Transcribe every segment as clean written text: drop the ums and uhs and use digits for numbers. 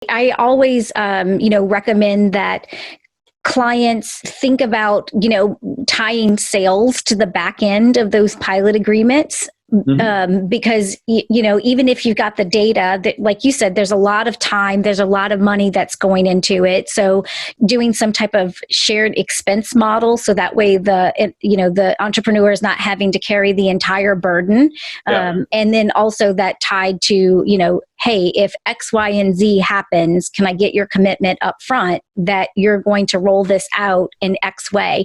I always, recommend that clients think about, tying sales to the back end of those pilot agreements. Because, even if you've got the data that, like you said, there's a lot of time, there's a lot of money that's going into it. So doing some type of shared expense model, so that way the entrepreneur is not having to carry the entire burden. And then also that tied to, hey, if X, Y, and Z happens, can I get your commitment up front that you're going to roll this out in X way?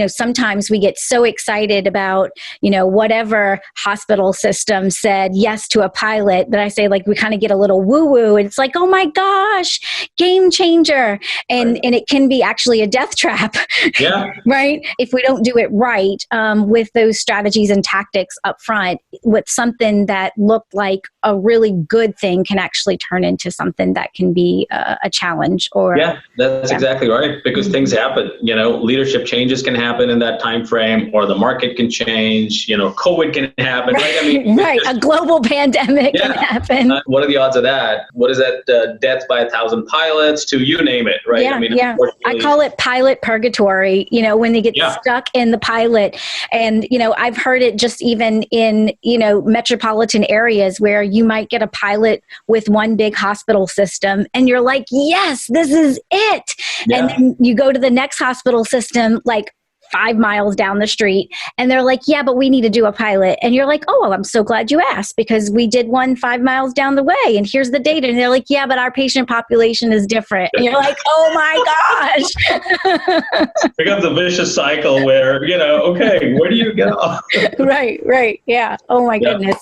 Sometimes we get so excited about, whatever hospital system said yes to a pilot that I say, like, we kind of get a little woo-woo. It's like, oh my gosh, game changer. And it can be actually a death trap, right? If we don't do it right with those strategies and tactics up front, with something that looked like a really good thing can actually turn into something that can be a challenge. That's exactly right. Because things happen, leadership changes can happen in that time frame, or the market can change, COVID can happen, right? I mean, right. A global pandemic can happen. What are the odds of that? What is that? Death by 1,000 pilots to you name it, right? I call it pilot purgatory, when they get stuck in the pilot. And, I've heard it just even in, metropolitan areas where you might get a pilot with one big hospital system and you're like, yes, this is it. And then you go to the next hospital system, like 5 miles down the street, and they're like, yeah, but we need to do a pilot. And you're like, oh, well, I'm so glad you asked, because we did one 5 miles down the way and here's the data. And they're like, yeah, but our patient population is different. And you're like, oh my gosh. Becomes a vicious cycle where, okay, where do you go? Right. Yeah. Oh my goodness.